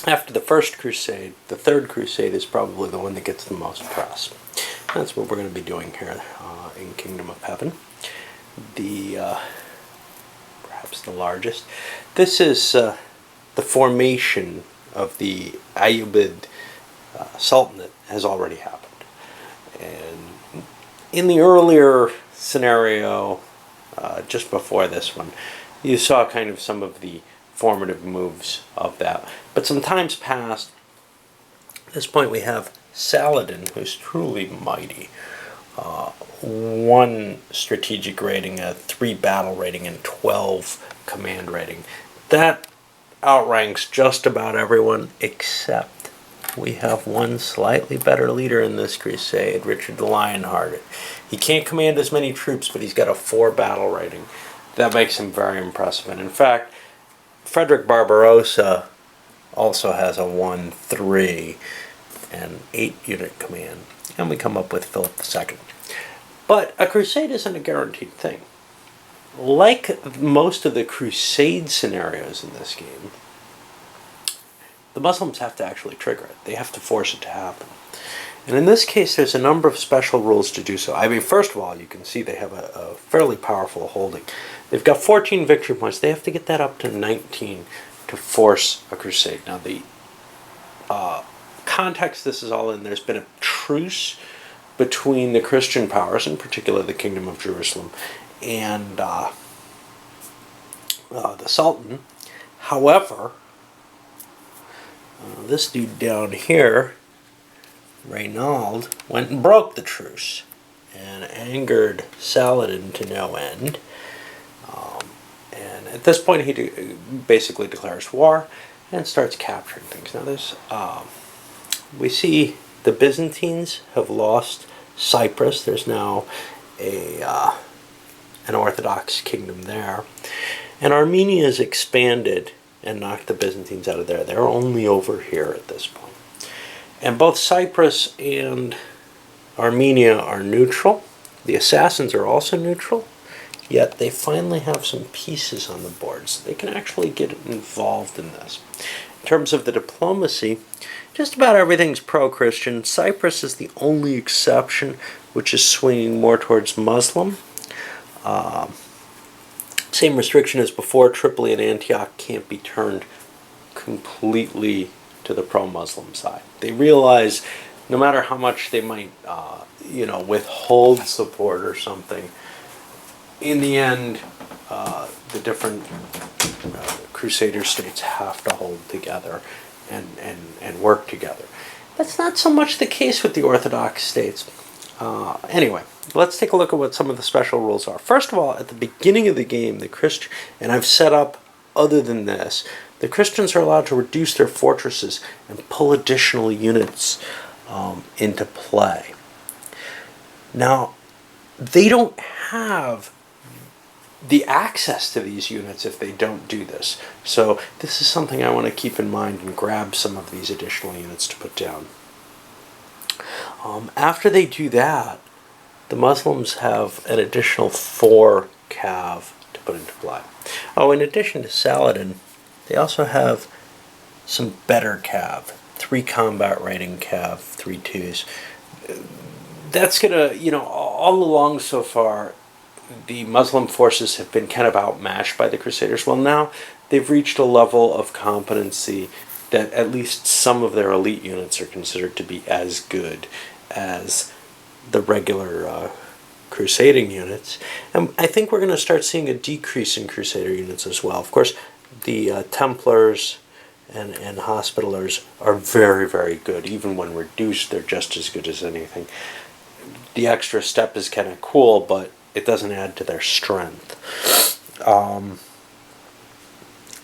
After the First Crusade, the Third Crusade is probably the one that gets the most press. That's what we're going to be doing here in Kingdom of Heaven. Perhaps the largest. This is the formation of the Ayyubid Sultanate has already happened. And in the earlier scenario, just before this one, you saw kind of some of the formative moves of that. But some time's passed. At this point we have Saladin, who's truly mighty. 1 strategic rating, a 3 battle rating, and 12 command rating. That outranks just about everyone, except we have one slightly better leader in this crusade, Richard the Lionhearted. He can't command as many troops, but he's got a 4 battle rating. That makes him very impressive. And in fact, Frederick Barbarossa also has a 1-3 and 8 unit command. And we come up with Philip II. But a crusade isn't a guaranteed thing. Like most of the crusade scenarios in this game, the Muslims have to actually trigger it. They have to force it to happen. And in this case, there's a number of special rules to do so. I mean, first of all, you can see they have a fairly powerful holding. They've got 14 victory points. They have to get that up to 19 to force a crusade. Now, the context this is all in, there's been a truce between the Christian powers, in particular the Kingdom of Jerusalem, and the Sultan. However, this dude down here, Reynald, went and broke the truce and angered Saladin to no end. And at this point he basically declares war and starts capturing things. Now there's we see the Byzantines have lost Cyprus. There's now an Orthodox kingdom there. And Armenia has expanded and knocked the Byzantines out of there. They're only over here at this point. And both Cyprus and Armenia are neutral. The assassins are also neutral. Yet they finally have some pieces on the board, so they can actually get involved in this. In terms of the diplomacy, just about everything's pro-Christian. Cyprus is the only exception, which is swinging more towards Muslim. Same restriction as before, Tripoli and Antioch can't be turned completely to the pro-Muslim side. They realize no matter how much they might, withhold support or something, in the end, the different Crusader states have to hold together and work together. That's not so much the case with the Orthodox states. Anyway, let's take a look at what some of the special rules are. First of all, at the beginning of the game, and I've set up other than this, the Christians are allowed to reduce their fortresses and pull additional units into play. Now, they don't have the access to these units if they don't do this. So this is something I want to keep in mind and grab some of these additional units to put down. After they do that, the Muslims have an additional 4 cav to put into play. Oh, in addition to Saladin, they also have some better cav. 3 combat rating cav, 3 2s. That's gonna, all along so far, the Muslim forces have been kind of outmatched by the Crusaders. Well, now they've reached a level of competency that at least some of their elite units are considered to be as good as the regular crusading units. And I think we're going to start seeing a decrease in Crusader units as well. Of course, the Templars and Hospitallers are very, very good. Even when reduced, they're just as good as anything. The extra step is kind of cool, but it doesn't add to their strength.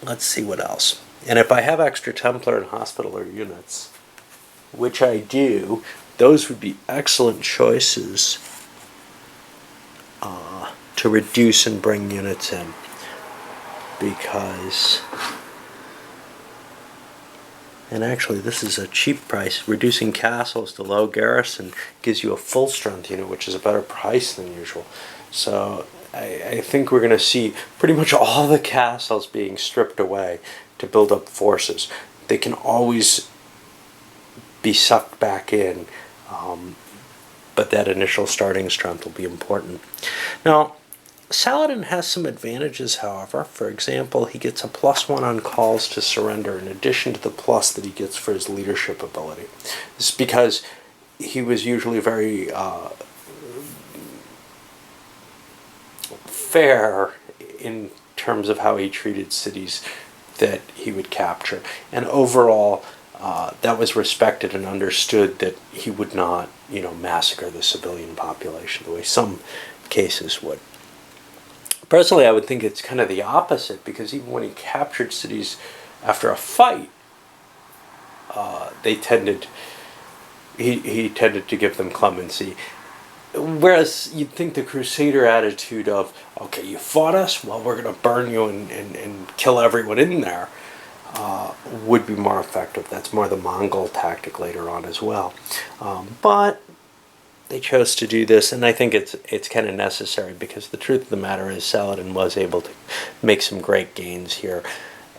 Let's see what else. And if I have extra Templar and Hospitaller units, which I do, those would be excellent choices to reduce and bring units in. Because, and actually this is a cheap price, reducing castles to low garrison gives you a full strength unit, which is a better price than usual. So I think we're going to see pretty much all the castles being stripped away to build up forces. they can always be sucked back in, but that initial starting strength will be important. Now, Saladin has some advantages, however. For example, he gets a +1 on calls to surrender in addition to the plus that he gets for his leadership ability. This is because he was usually very fair in terms of how he treated cities that he would capture. And overall, that was respected and understood that he would not, massacre the civilian population the way some cases would. Personally, I would think it's kind of the opposite, because even when he captured cities after a fight, he tended to give them clemency. Whereas you'd think the Crusader attitude of, okay, you fought us, well, we're going to burn you and kill everyone in there, would be more effective. That's more the Mongol tactic later on as well. But they chose to do this, and I think it's kind of necessary, because the truth of the matter is Saladin was able to make some great gains here,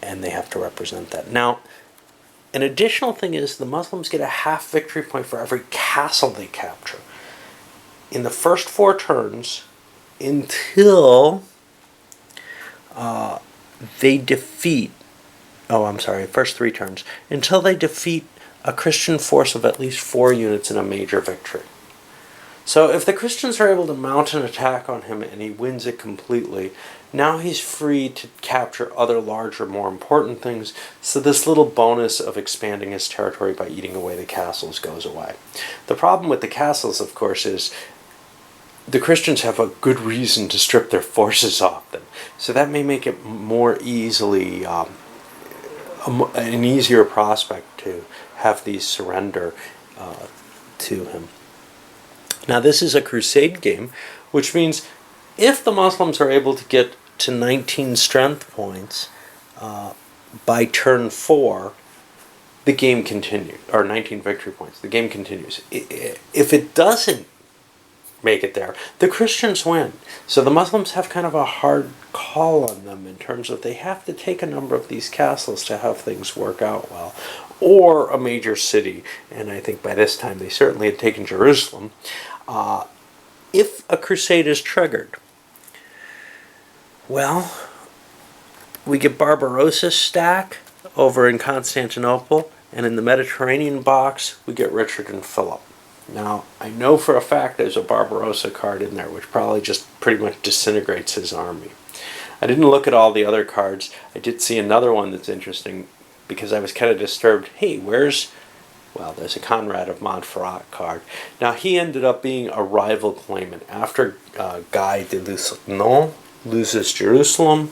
and they have to represent that. Now, an additional thing is the Muslims get a half victory point for every castle they capture. In the first 4 turns, until they defeat, first 3 turns, until they defeat a Christian force of at least 4 units in a major victory. So if the Christians are able to mount an attack on him and he wins it completely, now he's free to capture other larger, more important things, so this little bonus of expanding his territory by eating away the castles goes away. The problem with the castles, of course, is the Christians have a good reason to strip their forces off them. So that may make it more easily, an easier prospect to have these surrender to him. Now, this is a crusade game, which means if the Muslims are able to get to 19 strength points by turn 4, the game continues, or 19 victory points, the game continues. If it doesn't make it there, the Christians win. So the Muslims have kind of a hard call on them in terms of they have to take a number of these castles to have things work out well, or a major city, and I think by this time they certainly had taken Jerusalem. If a crusade is triggered, well, we get Barbarossa's stack over in Constantinople, and in the Mediterranean box we get Richard and Philip. Now, I know for a fact there's a Barbarossa card in there, which probably just pretty much disintegrates his army. I didn't look at all the other cards. I did see another one that's interesting, because I was kind of disturbed. Hey, there's a Conrad of Montferrat card. Now, he ended up being a rival claimant. After Guy de Lusignan loses Jerusalem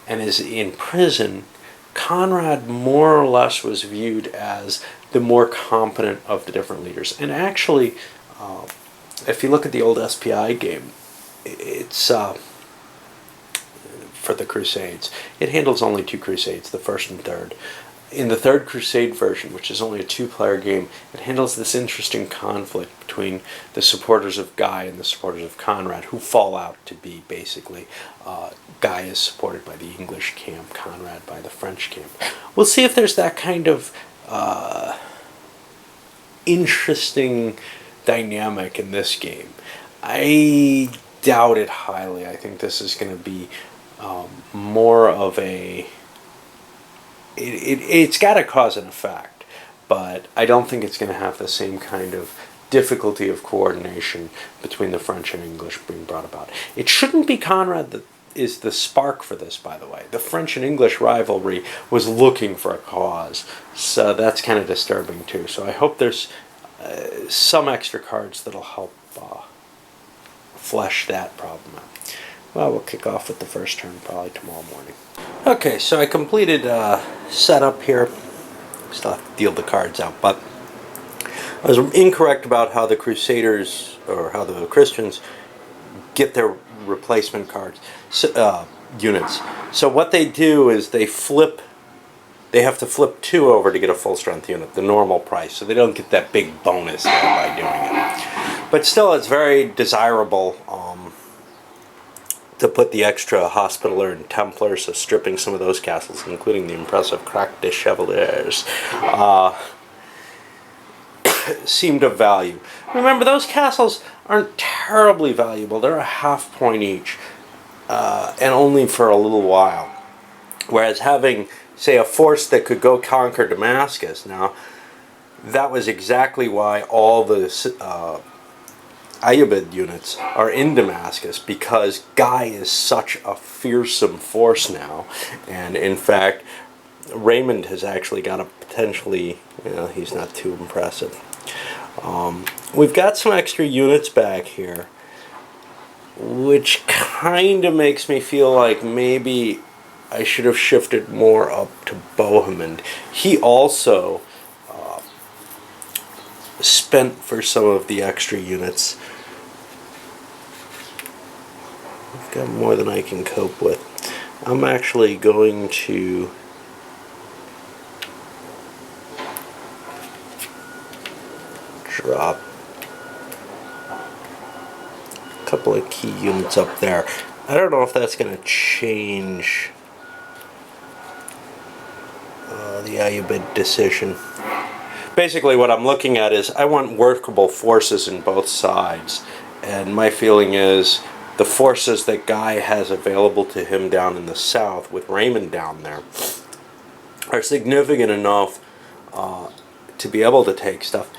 and is in prison, Conrad more or less was viewed as the more competent of the different leaders. And actually, if you look at the old SPI game, it's for the Crusades. It handles only 2 Crusades, the first and third. In the third Crusade version, which is only a 2-player game, it handles this interesting conflict between the supporters of Guy and the supporters of Conrad, who fall out to be basically Guy is supported by the English camp, Conrad by the French camp. We'll see if there's that kind of interesting dynamic in this game. I doubt it highly. I think this is going to be more of a... It's got a cause and effect, but I don't think it's going to have the same kind of difficulty of coordination between the French and English being brought about. It shouldn't be Conrad that is the spark for this, by the way. The French and English rivalry was looking for a cause, so that's kind of disturbing too. So I hope there's some extra cards that'll help flesh that problem out. Well, we'll kick off with the first turn probably tomorrow morning. Okay, so I completed setup here. Still have to deal the cards out, but I was incorrect about how the Crusaders, or how the Christians, get their replacement cards, units. So what they do is they have to flip 2 over to get a full strength unit, the normal price, so they don't get that big bonus there by doing it. But still, it's very desirable to put the extra Hospitaller and Templar, so stripping some of those castles, including the impressive Crac des Chevaliers, seemed of value. Remember, those castles aren't terribly valuable. They're a half point each, and only for a little while. Whereas having, say, a force that could go conquer Damascus, now, that was exactly why all the Ayyubid units are in Damascus, because Guy is such a fearsome force now. And in fact, Raymond has actually got a potentially, he's not too impressive. We've got some extra units back here, which kind of makes me feel like maybe I should have shifted more up to Bohemond. He also spent for some of the extra units. I've got more than I can cope with. I'm actually going to drop a couple of key units up there. I don't know if that's going to change the Ayyubid decision. Basically what I'm looking at is I want workable forces in both sides, and my feeling is the forces that Guy has available to him down in the south with Raymond down there are significant enough to be able to take stuff.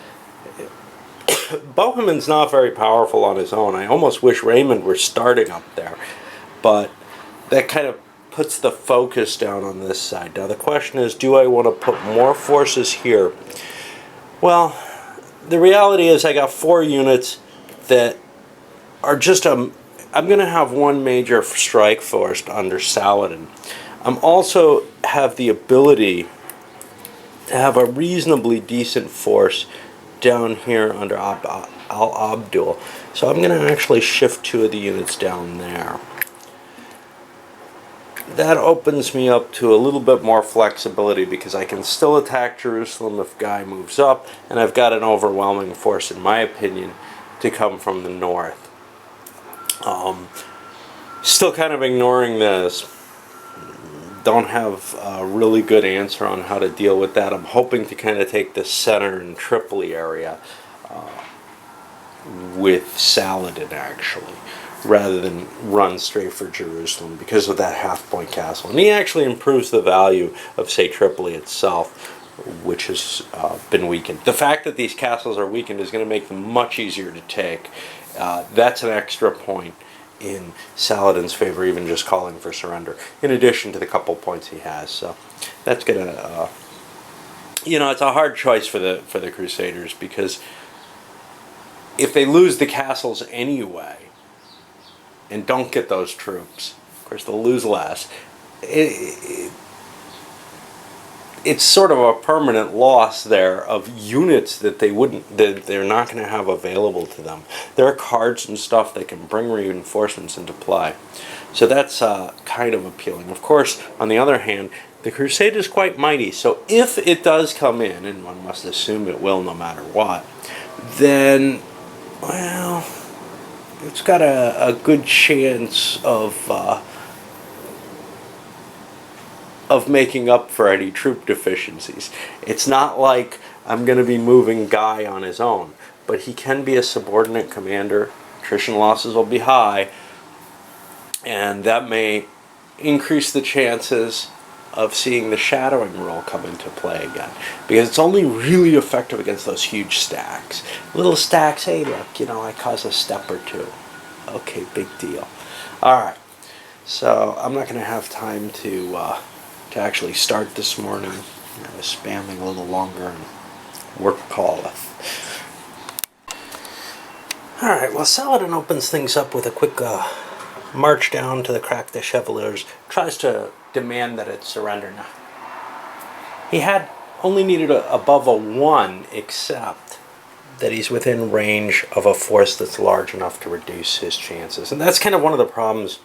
Bohemond's not very powerful on his own. I almost wish Raymond were starting up there, but that kind of puts the focus down on this side. Now the question is, do I want to put more forces here? Well, the reality is I got 4 units that are just I'm going to have one major strike force under Saladin. I'm also have the ability to have a reasonably decent force down here under Al-Abdul. So I'm going to actually shift 2 of the units down there. That opens me up to a little bit more flexibility, because I can still attack Jerusalem if Guy moves up, and I've got an overwhelming force, in my opinion, to come from the north. Still kind of ignoring this. Don't have a really good answer on how to deal with that. I'm hoping to kind of take the center and Tripoli area with Saladin, actually, rather than run straight for Jerusalem because of that half-point castle. And he actually improves the value of, say, Tripoli itself, which has been weakened. The fact that these castles are weakened is going to make them much easier to take. That's an extra point in Saladin's favor, even just calling for surrender, in addition to the couple points he has. So that's going to, it's a hard choice for the Crusaders, because if they lose the castles anyway and don't get those troops, of course they'll lose less. It's sort of a permanent loss there of units that they're not going to have available to them. There are cards and stuff that can bring reinforcements into play. So that's kind of appealing. Of course, on the other hand, the crusade is quite mighty. So if it does come in, and one must assume it will no matter what, then, well, it's got a good chance of making up for any troop deficiencies. It's not like I'm going to be moving Guy on his own, but he can be a subordinate commander. Attrition losses will be high, and that may increase the chances of seeing the shadowing rule come into play again, because it's only really effective against those huge stacks. Little stacks, hey look, I cause a step or two. Okay, big deal. Alright, so I'm not going to have time to actually start this morning. I was spamming a little longer and work calleth. Alright, well, Saladin opens things up with a quick march down to the Crac des Chevaliers, tries to demand that it surrender. Now, he had only needed above a 1, except that he's within range of a force that's large enough to reduce his chances. And that's kind of one of the problems,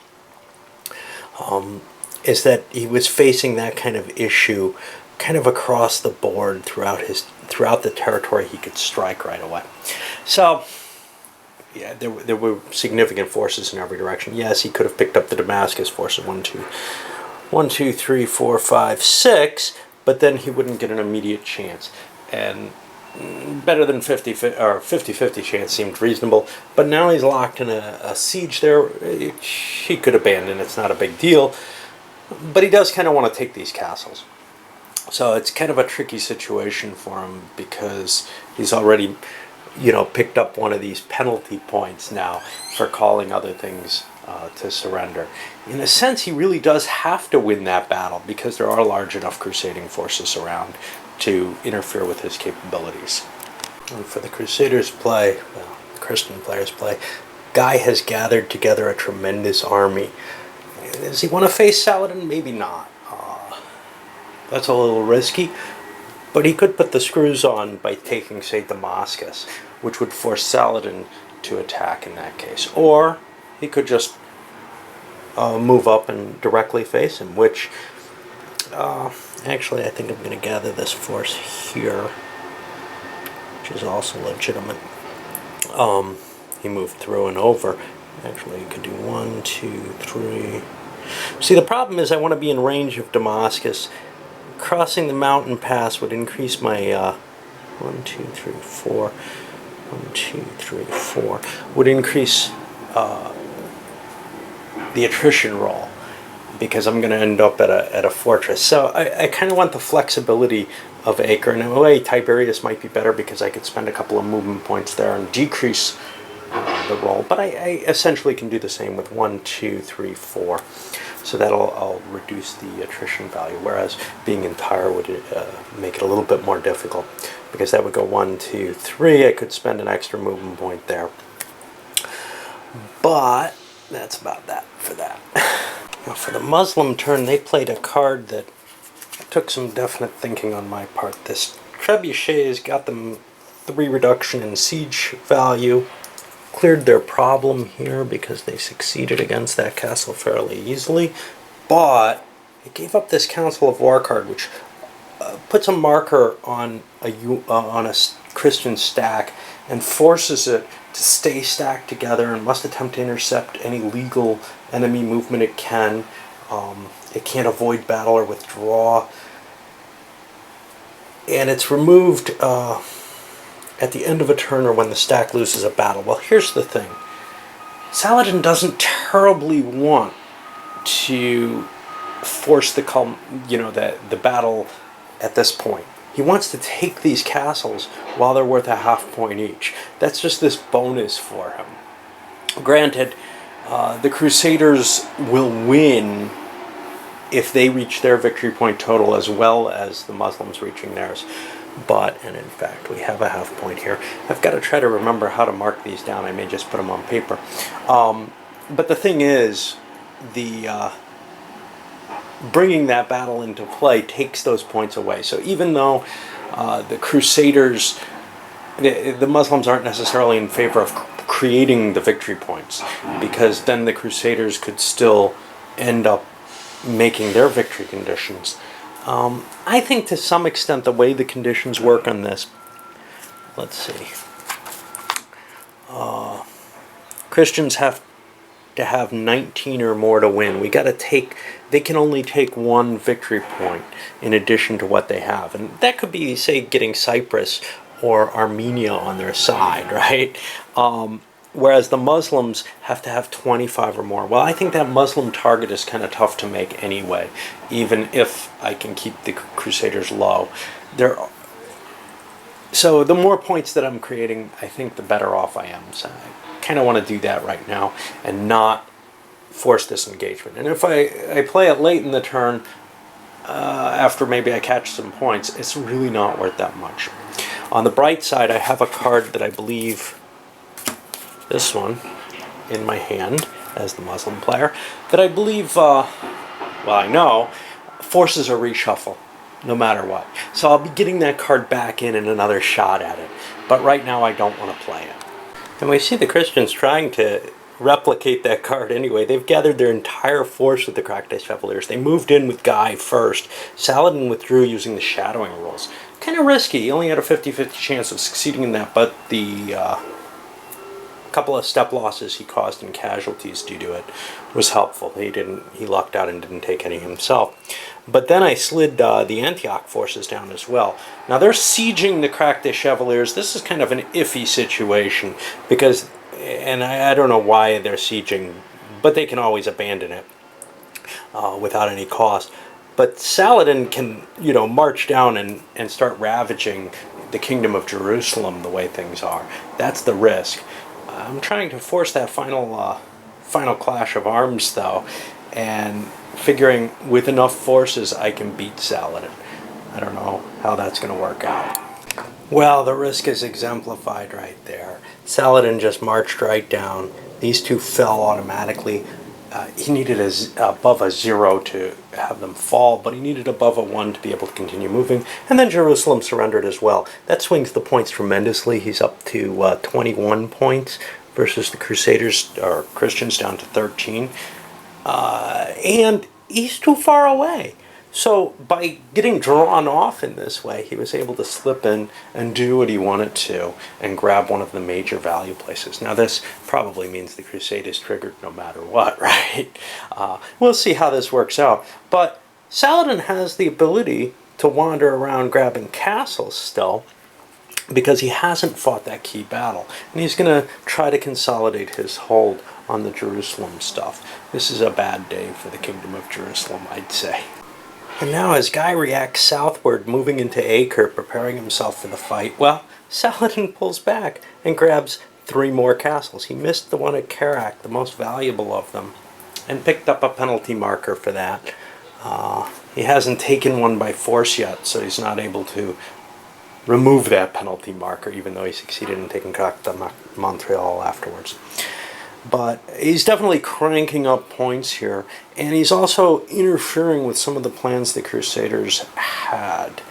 is that he was facing that kind of issue kind of across the board throughout the territory he could strike right away. So yeah, there were significant forces in every direction. Yes, he could have picked up the Damascus forces, 1, 2, 3, 4, 5, 6, but then he wouldn't get an immediate chance. And better than 50-50 chance seemed reasonable, but now he's locked in a siege there. He could abandon, it's not a big deal, but he does kind of want to take these castles. So it's kind of a tricky situation for him because he's already, picked up one of these penalty points now for calling other things to surrender. In a sense, he really does have to win that battle because there are large enough crusading forces around to interfere with his capabilities. And for the Crusaders' play, well, the Christian players' play, Guy has gathered together a tremendous army. Does he want to face Saladin? Maybe not. That's a little risky, but he could put the screws on by taking, say, Damascus, which would force Saladin to attack in that case. Or he could just move up and directly face him, which actually I think I'm going to gather this force here, which is also legitimate. He moved through and over. Actually, you could do 1, 2, 3. See, the problem is I want to be in range of Damascus. Crossing the mountain pass would increase my 1, 2, 3, 4. 1, 2, 3, 4 would increase the attrition roll because I'm going to end up at a fortress. So I kind of want the flexibility of Acre. And in a way, Tiberias might be better because I could spend a couple of movement points there and decrease the roll. But I essentially can do the same with 1, 2, 3, 4. So I'll reduce the attrition value, whereas being in Tyre would make it a little bit more difficult because that would go 1, 2, 3. I could spend an extra movement point there. But that's about that for that. Now for the Muslim turn, they played a card that took some definite thinking on my part. This Trebuchet's got them 3 reduction in siege value. Cleared their problem here because they succeeded against that castle fairly easily, but it gave up this Council of War card, which puts a marker on a Christian stack and forces it to stay stacked together and must attempt to intercept any legal enemy movement it can. It can't avoid battle or withdraw, and it's removed at the end of a turn or when the stack loses a battle. Well, here's the thing. Saladin doesn't terribly want to force the battle at this point. He wants to take these castles while they're worth a half point each. That's just this bonus for him. Granted, the Crusaders will win if they reach their victory point total as well as the Muslims reaching theirs. And in fact, we have a half point here. I've got to try to remember how to mark these down. I may just put them on paper. But the thing is, bringing that battle into play takes those points away. So even though the Crusaders, the Muslims aren't necessarily in favor of creating the victory points, because then the Crusaders could still end up making their victory conditions. I think to some extent the way the conditions work on this, let's see, Christians have to have 19 or more to win. They can only take 1 victory point in addition to what they have. And that could be, say, getting Cyprus or Armenia on their side, right? Whereas the Muslims have to have 25 or more. Well, I think that Muslim target is kind of tough to make anyway, even if I can keep the Crusaders low. So the more points that I'm creating, I think the better off I am. So I kind of want to do that right now and not force this engagement. And if I play it late in the turn, after maybe I catch some points, it's really not worth that much. On the bright side, I have a card that I believe, this one, in my hand as the Muslim player, that I believe, I know, forces a reshuffle, no matter what. So I'll be getting that card back in another shot at it. But right now I don't want to play it. And we see the Christians trying to replicate that card anyway. They've gathered their entire force with the Cracked Chevaliers. They moved in with Guy first. Saladin withdrew using the shadowing rules. Kind of risky. He only had a 50-50 chance of succeeding in that, but the couple of step losses he caused in casualties due to it was helpful. He lucked out and didn't take any himself. But then I slid the Antioch forces down as well. Now they're sieging the Crac des Chevaliers. This is kind of an iffy situation because, and I don't know why they're sieging, but they can always abandon it without any cost. But Saladin can, march down and start ravaging the kingdom of Jerusalem the way things are. That's the risk. I'm trying to force that final clash of arms, though, and figuring with enough forces I can beat Saladin. I don't know how that's going to work out. Well, the risk is exemplified right there. Saladin just marched right down. These two fell automatically. He needed above a 0 to have them fall, but he needed above a 1 to be able to continue moving. And then Jerusalem surrendered as well. That swings the points tremendously. He's up to 21 points versus the Crusaders or Christians down to 13. And he's too far away. So by getting drawn off in this way, he was able to slip in and do what he wanted to and grab one of the major value places. Now this probably means the crusade is triggered no matter what, right? We'll see how this works out. But Saladin has the ability to wander around grabbing castles still because he hasn't fought that key battle. And he's going to try to consolidate his hold on the Jerusalem stuff. This is a bad day for the kingdom of Jerusalem, I'd say. And now as Guy reacts southward, moving into Acre, preparing himself for the fight, well, Saladin pulls back and grabs 3 more castles. He missed the one at Kerak, the most valuable of them, and picked up a penalty marker for that. He hasn't taken one by force yet, so he's not able to remove that penalty marker, even though he succeeded in taking Caen de Montreal afterwards. But he's definitely cranking up points here, and he's also interfering with some of the plans the Crusaders had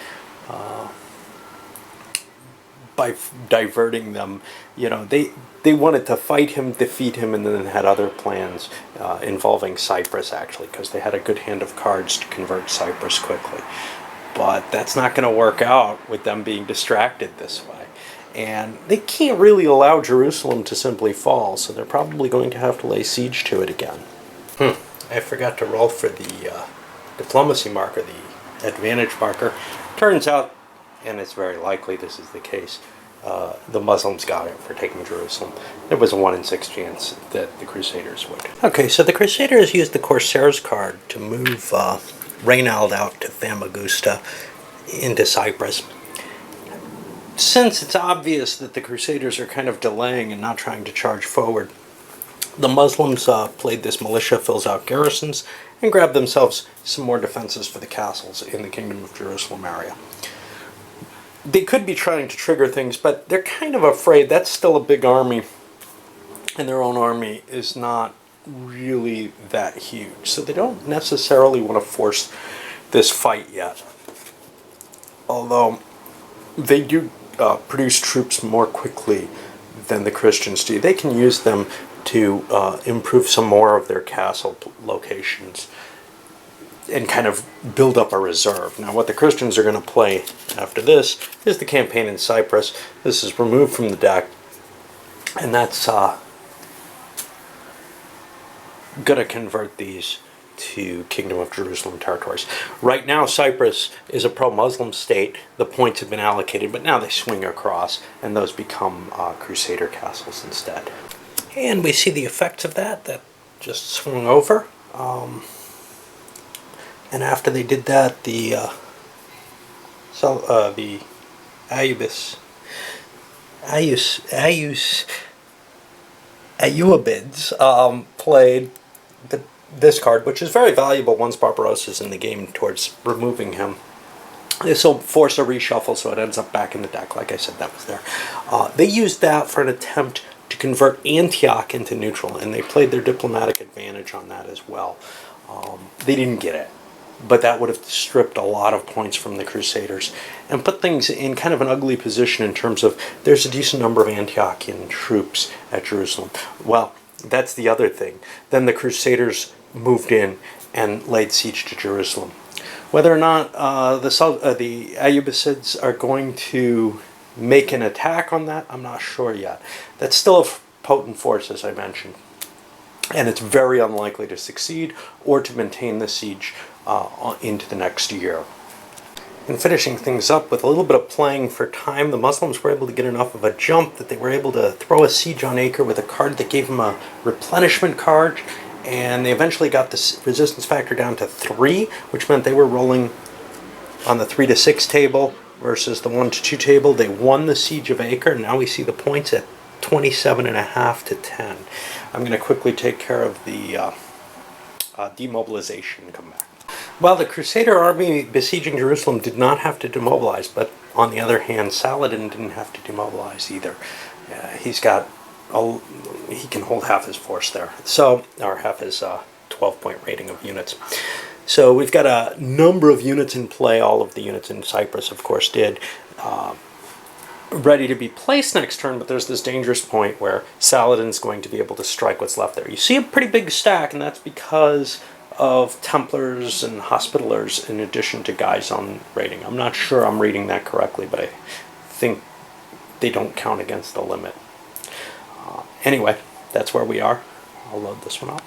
by diverting them. They wanted to fight him, defeat him, and then had other plans involving Cyprus, actually, because they had a good hand of cards to convert Cyprus quickly. But that's not going to work out with them being distracted this way. And they can't really allow Jerusalem to simply fall, so they're probably going to have to lay siege to it again. I forgot to roll for the diplomacy marker, the advantage marker. Turns out, and it's very likely this is the case, the Muslims got it for taking Jerusalem. There was a 1 in 6 chance that the Crusaders would. Okay, so the Crusaders used the Corsairs card to move Reynald out to Famagusta into Cyprus. Since it's obvious that the Crusaders are kind of delaying and not trying to charge forward, the Muslims played this militia, fills out garrisons, and grabbed themselves some more defenses for the castles in the Kingdom of Jerusalem area. They could be trying to trigger things, but they're kind of afraid. That's still a big army, and their own army is not really that huge. So they don't necessarily want to force this fight yet. Although they do produce troops more quickly than the Christians do. They can use them to improve some more of their castle locations and kind of build up a reserve. Now what the Christians are going to play after this is the campaign in Cyprus. This is removed from the deck, and that's going to convert these to Kingdom of Jerusalem territories. Right now, Cyprus is a pro-Muslim state. The points have been allocated, but now they swing across, and those become Crusader castles instead. And we see the effects of that just swung over. And after they did that, the Ayyubids played this card, which is very valuable once Barbarossa's in the game, towards removing him. This will force a reshuffle, so it ends up back in the deck. Like I said, that was there. They used that for an attempt to convert Antioch into neutral, and they played their diplomatic advantage on that as well. They didn't get it, but that would have stripped a lot of points from the Crusaders and put things in kind of an ugly position in terms of there's a decent number of Antiochian troops at Jerusalem. Well, that's the other thing. Then the Crusaders moved in and laid siege to Jerusalem. Whether or not the Ayyubids are going to make an attack on that, I'm not sure yet. That's still a potent force, as I mentioned. And it's very unlikely to succeed or to maintain the siege into the next year. And finishing things up with a little bit of playing for time, the Muslims were able to get enough of a jump that they were able to throw a siege on Acre with a card that gave them a replenishment card, and they eventually got the resistance factor down to 3, which meant they were rolling on the 3 to 6 table versus the 1 to 2 table. They won the siege of Acre, and now we see the points at 27.5 to 10. I'm going to quickly take care of the demobilization and come back. Well, the Crusader army besieging Jerusalem did not have to demobilize, but on the other hand, Saladin didn't have to demobilize either. He can hold half his force there, or half his 12-point rating of units. So we've got a number of units in play. All of the units in Cyprus, of course, did. Ready to be placed next turn, but there's this dangerous point where Saladin's going to be able to strike what's left there. You see a pretty big stack, and that's because of Templars and Hospitallers in addition to guys on rating. I'm not sure I'm reading that correctly, but I think they don't count against the limit. Anyway, that's where we are. I'll load this one up.